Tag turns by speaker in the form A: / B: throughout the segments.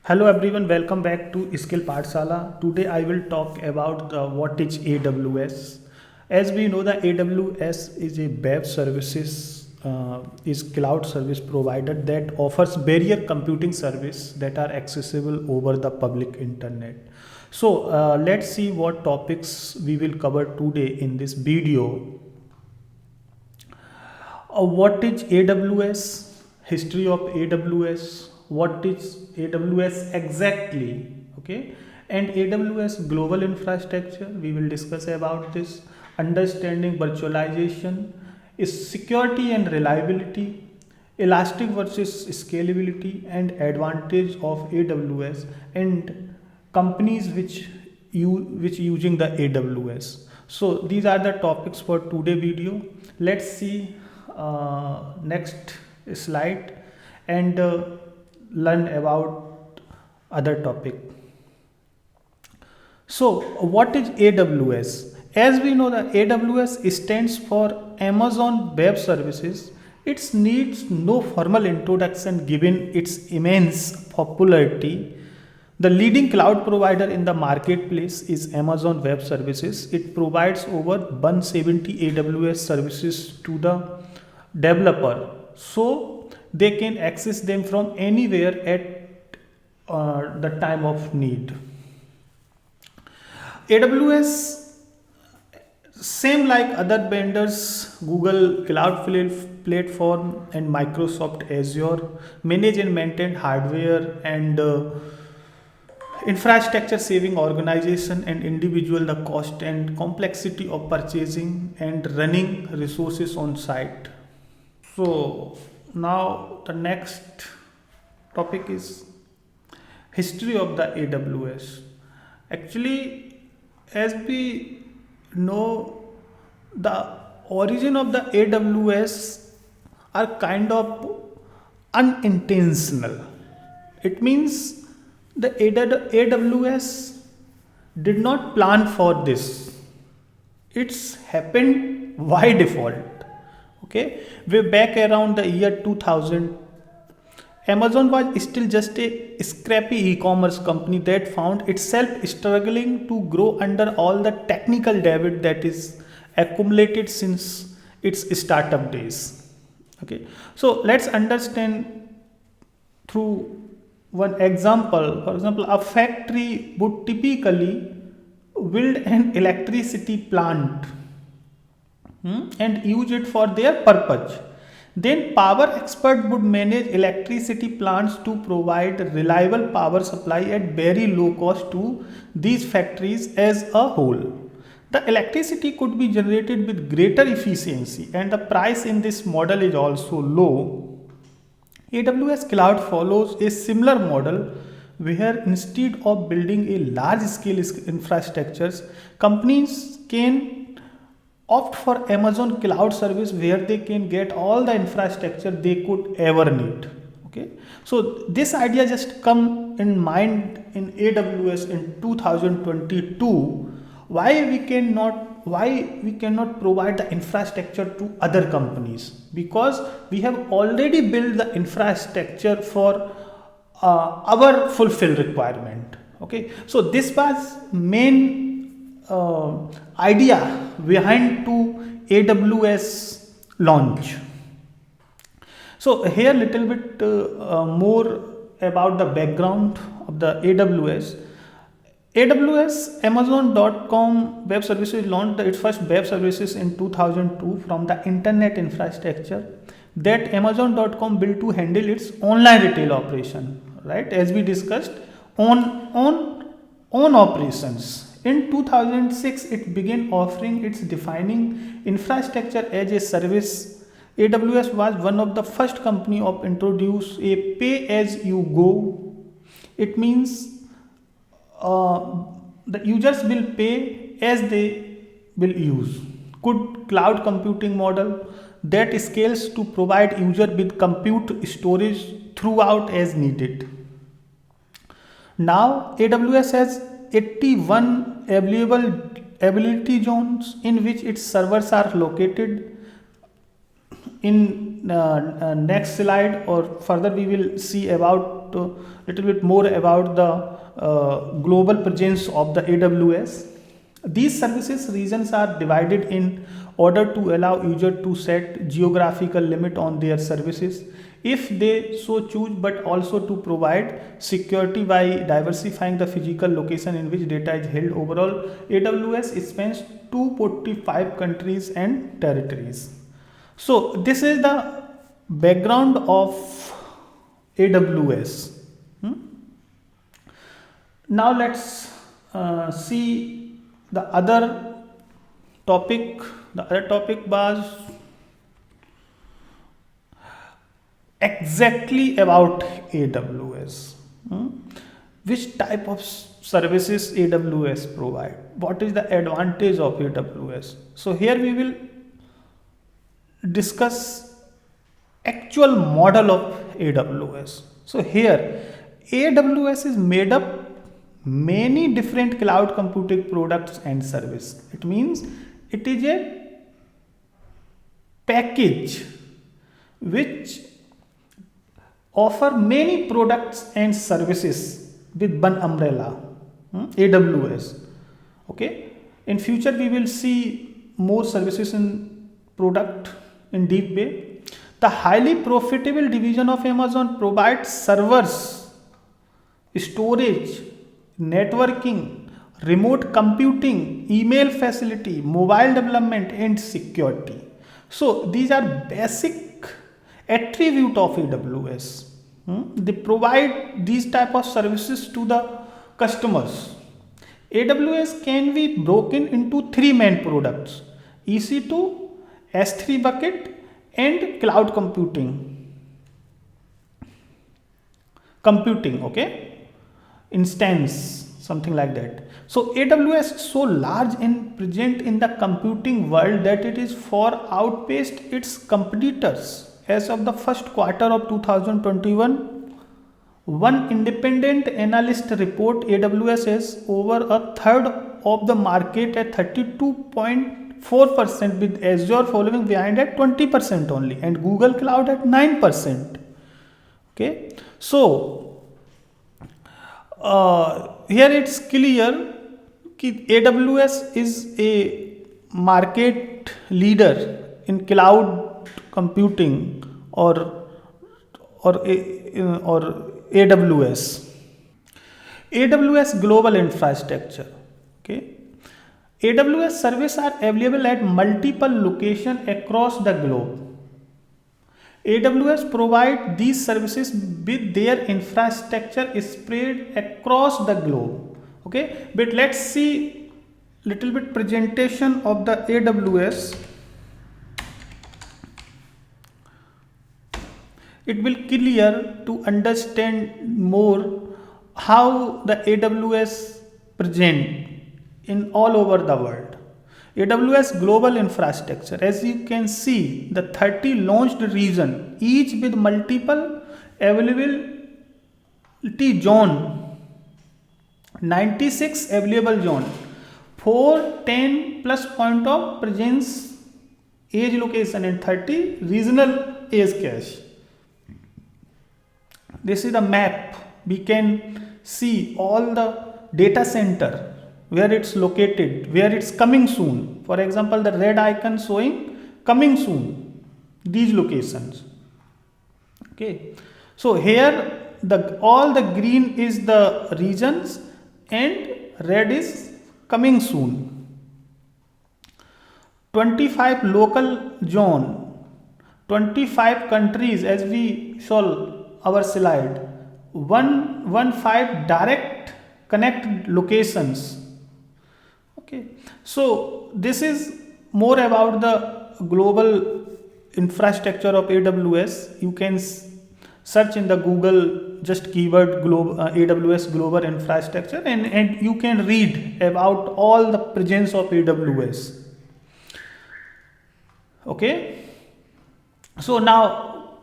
A: Hello everyone, welcome back to Skill Pathshala. Today I will talk about what is AWS. As we know, the AWS is a web services, is cloud service provider that offers barrier computing service that are accessible over the public internet. So let's see what topics we will cover today in this video. What is AWS? History of AWS. What is AWS exactly? Okay, and AWS global infrastructure. We will discuss about this. Understanding virtualization is security and reliability. Elastic versus scalability and advantage of AWS and companies which using the AWS. So these are the topics for today video. Let's see next slide and learn about other topic. So what is AWS? As we know, the AWS stands for Amazon Web Services. It needs no formal introduction given its immense popularity. The leading cloud provider in the marketplace is Amazon Web Services. It provides over 170 AWS services to the developer, so they can access them from anywhere at the time of need. AWS, same like other vendors, Google Cloud Platform and Microsoft Azure, manage and maintain hardware and infrastructure saving organization and individual the cost and complexity of purchasing and running resources on site. So now the next topic is history of the AWS. Actually, as we know, the origin of the AWS are kind of unintentional. It means the AWS did not plan for this. It's happened by default. Okay, way back around the year 2000, Amazon was still just a scrappy e-commerce company that found itself struggling to grow under all the technical debt that is accumulated since its startup days. Okay, so let's understand through one example. For example, a factory would typically build an electricity plant and use it for their purpose. Then power expert would manage electricity plants to provide reliable power supply at very low cost to these factories as a whole. The electricity could be generated with greater efficiency and the price in this model is also low. AWS Cloud follows a similar model where instead of building a large scale infrastructures, companies can opt for Amazon Cloud Service where they can get all the infrastructure they could ever need. Okay, so this idea just come in mind in AWS in 2022. Why we cannot provide the infrastructure to other companies? Because we have already built the infrastructure for our fulfill requirement. Okay, so this was main idea behind to AWS launch. So here little bit more about the background of the AWS. AWS Amazon.com web services launched its first web services in 2002 from the internet infrastructure that Amazon.com built to handle its online retail operation. Right, as we discussed, on operations. In 2006, it began offering its defining infrastructure as a service. AWS was one of the first company of introduce a pay-as-you-go. It means the users will pay as they will use. Good cloud computing model that scales to provide user with compute storage throughout as needed. Now AWS has 81 available ability zones in which its servers are located. In next slide or further we will see about about little bit more about the global presence of the AWS. These services regions are divided in order to allow user to set geographical limit on their services if they so choose, but also to provide security by diversifying the physical location in which data is held. Overall, AWS spans 245 countries and territories. So this is the background of AWS. Now let's see the other topic. The other topic was exactly about AWS. Which type of services AWS provide? What is the advantage of AWS? So here we will discuss actual model of AWS. So here AWS is made up many different cloud computing products and service. It means it is a package which offer many products and services with one umbrella, AWS. Okay, in future we will see more services in product in deep way. The highly profitable division of Amazon provides servers, storage, networking, remote computing, email facility, mobile development and security. So these are basic attribute of AWS. They provide these type of services to the customers. AWS can be broken into three main products: EC2, S3 bucket and cloud computing. Okay, instance, something like that. So AWS is so large and present in the computing world that it is far outpaced its competitors. As of the first quarter of 2021, one independent analyst report AWS has over a third of the market at 32.4%, with Azure following behind at 20% only and Google Cloud at 9%. Okay, so here it's clear that AWS is a market leader in cloud computing or AWS. AWS global infrastructure. Okay, AWS services are available at multiple locations across the globe. AWS provide these services with their infrastructure spread across the globe. Okay, but let's see little bit presentation of the AWS. It will clear to understand more how the AWS present in all over the world. AWS global infrastructure, as you can see, the 30 launched region, each with multiple availability zone, 96 available zone, 410 plus point of presence edge location and 30 regional edge cache. This is the map. We can see all the data center, where it's located, where it's coming soon. For example, the red icon showing coming soon, these locations. Okay, so here all the green is the regions and red is coming soon. 25 local zone, 25 countries, as we saw our slide, 115 direct connect locations. Okay, so this is more about the global infrastructure of AWS. You can search in the Google just keyword AWS global infrastructure and you can read about all the presence of AWS. Okay, so now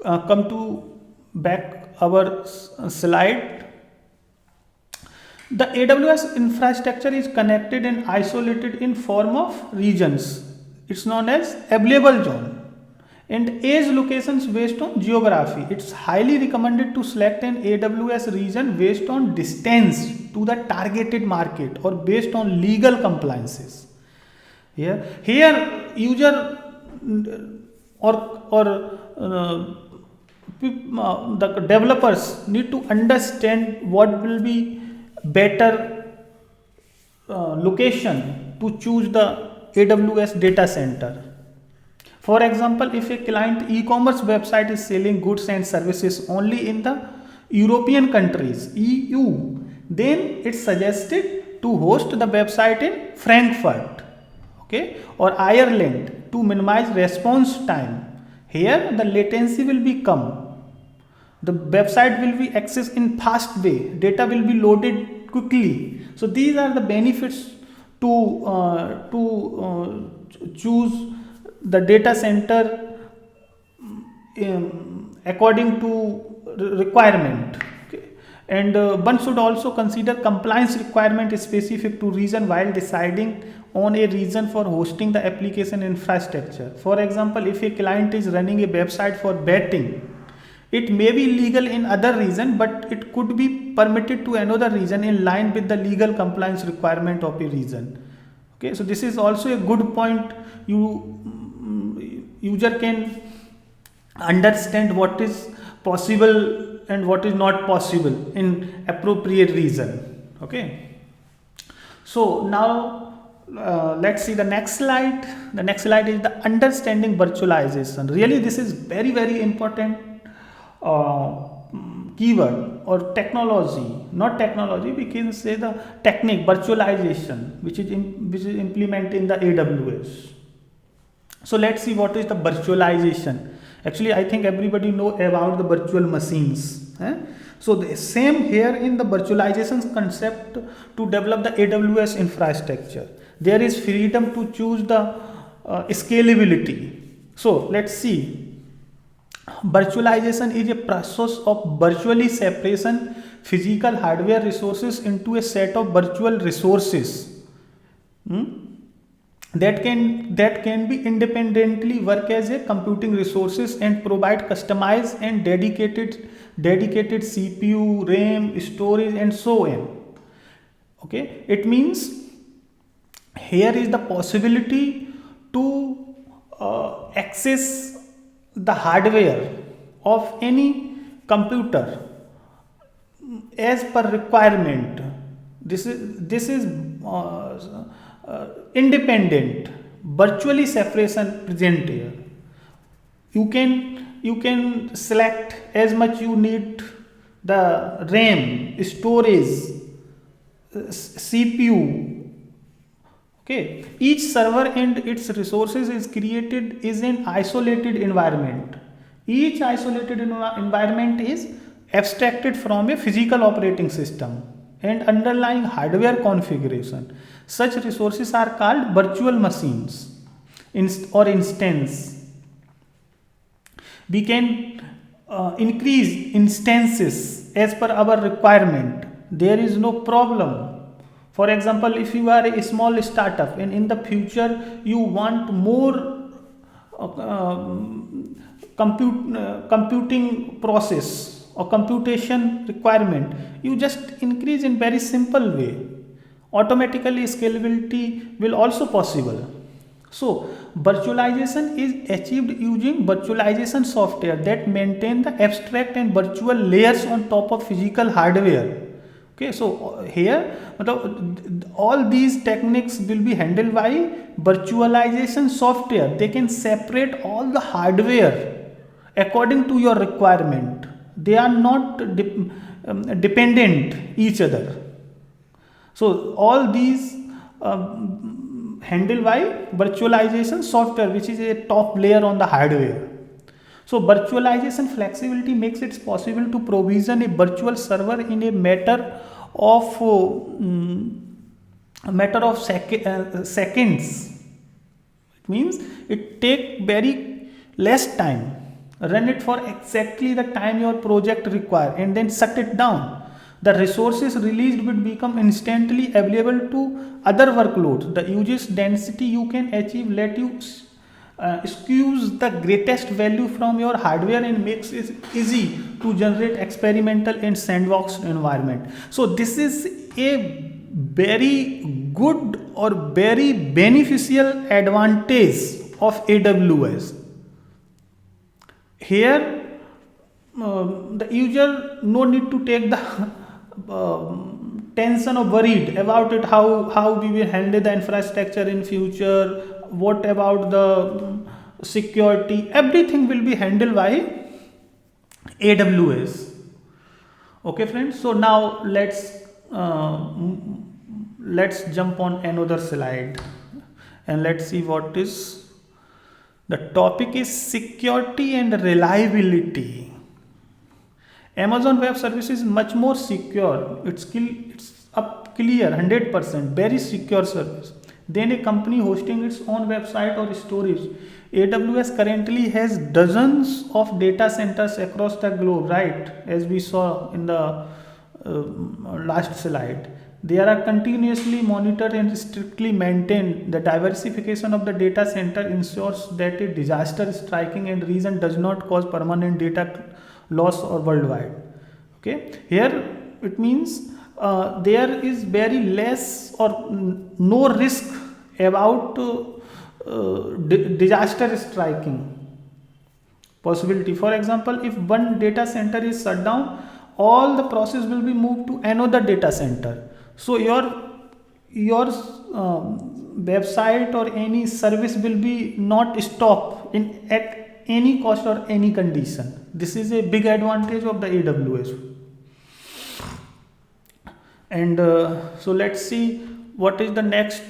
A: come to back our slide. The AWS infrastructure is connected and isolated in form of regions. It's known as available zone. and edge locations based on geography. It's highly recommended to select an AWS region based on distance to the targeted market or based on legal compliances. Here user or the developers need to understand what will be better location to choose the AWS data center. For example, if a client e-commerce website is selling goods and services only in the European countries, EU, then it's suggested to host the website in Frankfurt, okay, or Ireland to minimize response time. Here the latency will become, the website will be accessed in fast way, data will be loaded quickly. So these are the benefits to choose the data center according to requirement. Okay. And one should also consider compliance requirement specific to region while deciding on a region for hosting the application infrastructure. For example, if a client is running a website for betting, it may be legal in other region, but it could be permitted to another region in line with the legal compliance requirement of a region. Okay, so this is also a good point. User can understand what is possible and what is not possible in appropriate region. Okay, so now let's see the next slide. The next slide is the understanding virtualization. Really, this is very important keyword or technology, not technology, we can say the technique, virtualization, which is implemented in the AWS. So let's see what is the virtualization. Actually, I think everybody know about the virtual machines. So the same here in the virtualization concept to develop the AWS infrastructure. There is freedom to choose the scalability. So let's see. Virtualization is a process of virtually separation physical hardware resources into a set of virtual resources that can be independently work as a computing resources and provide customized and dedicated CPU, RAM, storage, and so on. Okay, it means here is the possibility to access the hardware of any computer as per requirement. This is independent virtually separation present here. You can select as much you need the RAM, storage, CPU. Okay, each server and its resources is created is an isolated environment. Each isolated environment is abstracted from a physical operating system and underlying hardware configuration. Such resources are called virtual machines or instance. We can increase instances as per our requirement. There is no problem. For example, if you are a small startup and in the future you want more computing process or computation requirement, you just increase in very simple way. Automatically scalability will also possible. So virtualization is achieved using virtualization software that maintain the abstract and virtual layers on top of physical hardware. Okay, so here all these techniques will be handled by virtualization software. They can separate all the hardware according to your requirement. They are not dependent each other. So all these handled by virtualization software, which is a top layer on the hardware. So virtualization flexibility makes it possible to provision a virtual server in a matter of seconds. It means it take very less time. Run it for exactly the time your project require and then shut it down. The resources released will become instantly available to other workloads. The usage density you can achieve let you skews the greatest value from your hardware and makes it easy to generate experimental and sandbox environment. So this is a very good or very beneficial advantage of AWS. Here the user no need to take the tension or worried about it, how we will handle the infrastructure in future, what about the security, everything will be handled by AWS. Okay friends, so now let's jump on another slide and let's see what is the topic is security and reliability. Amazon Web Services is much more secure. It's up clear 100%, very secure service than a company hosting its own website or storage. AWS currently has dozens of data centers across the globe, right? As we saw in the last slide. They are continuously monitored and strictly maintained. The diversification of the data center ensures that a disaster striking a region does not cause permanent data loss or worldwide. Okay, here it means there is very less or no risk about disaster striking possibility. For example, if one data center is shut down, all the process will be moved to another data center. So your website or any service will be not stopped at any cost or any condition. This is a big advantage of the AWS. And so let's see what is the next.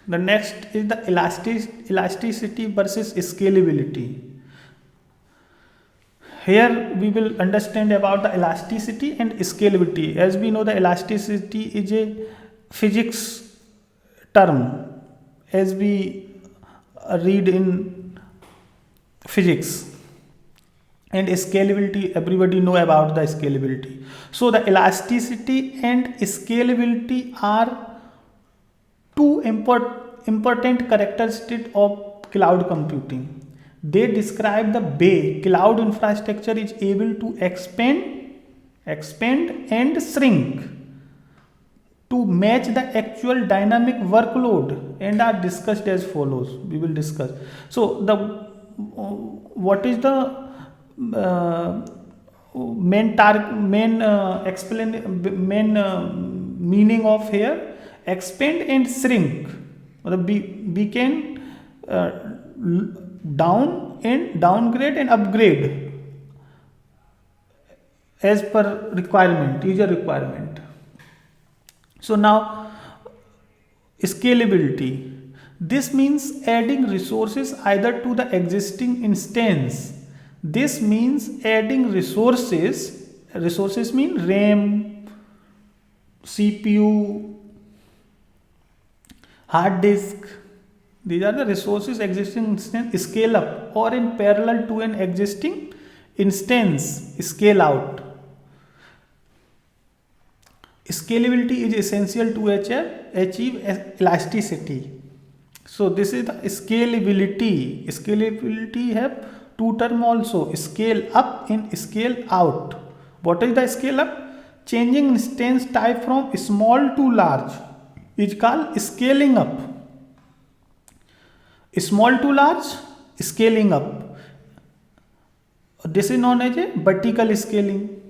A: The next is the elasticity versus scalability. Here we will understand about the elasticity and scalability. As we know, the elasticity is a physics term, as we read in physics. And scalability, everybody know about the scalability. So the elasticity and scalability are two important characteristics of cloud computing. They describe the way cloud infrastructure is able to expand and shrink to match the actual dynamic workload, and are discussed as follows. We will discuss. So the what is the main meaning of here? Expand and shrink. We can downgrade and upgrade as per requirement, user requirement. So now scalability. This means adding resources either to the existing instance. This means adding resources. Resources mean RAM, CPU, hard disk. These are the resources existing instance. Scale up, or in parallel to an existing instance, scale out. Scalability is essential to achieve elasticity. So this is the scalability. Scalability have two terms also, scale up and scale out. What is the scale up? Changing instance type from small to large is called scaling up. Small to large, scaling up. This is known as a vertical scaling.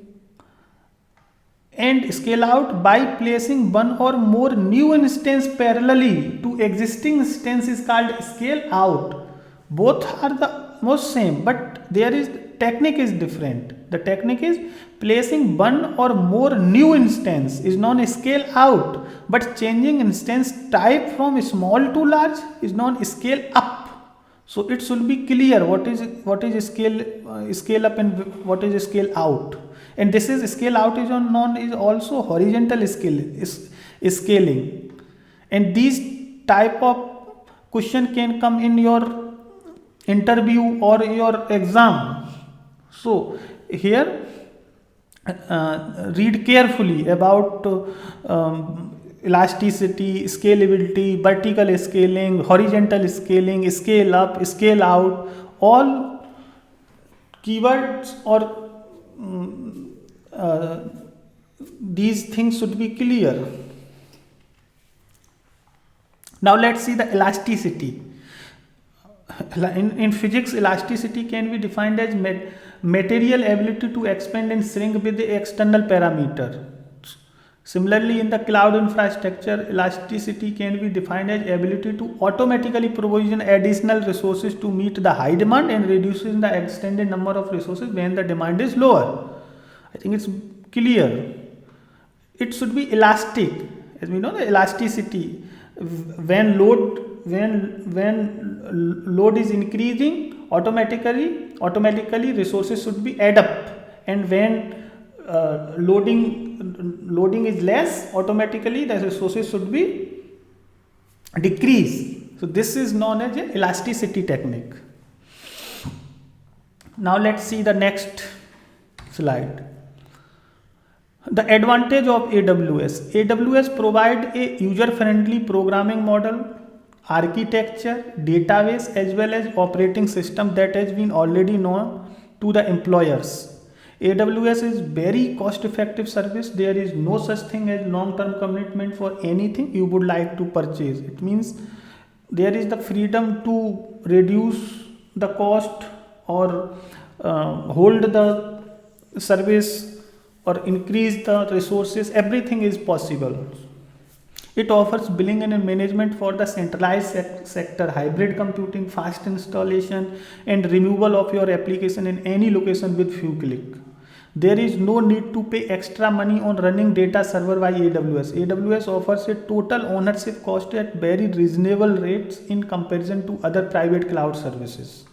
A: And scale out by placing one or more new instance parallelly to existing instance is called scale out. Both are the most same, but there is technique is different. The technique is placing one or more new instance is known as scale out, but changing instance type from small to large is known as scale up. So it should be clear what is scale up and what is scale out. And this is scale out is known is also horizontal scaling. And these type of question can come in your interview or your exam. So here read carefully about elasticity, scalability, vertical scaling, horizontal scaling, scale up, scale out, all keywords or uh, these things should be clear. Now let's see the elasticity. In physics, elasticity can be defined as material ability to expand and shrink with the external parameter. Similarly, in the cloud infrastructure, elasticity can be defined as ability to automatically provision additional resources to meet the high demand and reducing the extended number of resources when the demand is lower. I think it's clear. It should be elastic, as we know the elasticity. When load is increasing, automatically resources should be add up, and when loading is less, automatically the resources should be decrease. So this is known as an elasticity technique. Now let's see the next slide. The advantage of AWS. AWS provide a user-friendly programming model, architecture, database as well as operating system that has been already known to the employers. AWS is very cost-effective service. There is no such thing as long-term commitment for anything you would like to purchase. It means there is the freedom to reduce the cost or hold the service or increase the resources. Everything is possible. It offers billing and management for the centralized sector, hybrid computing, fast installation and removal of your application in any location with few clicks. There is no need to pay extra money on running data server by AWS. AWS offers a total ownership cost at very reasonable rates in comparison to other private cloud services.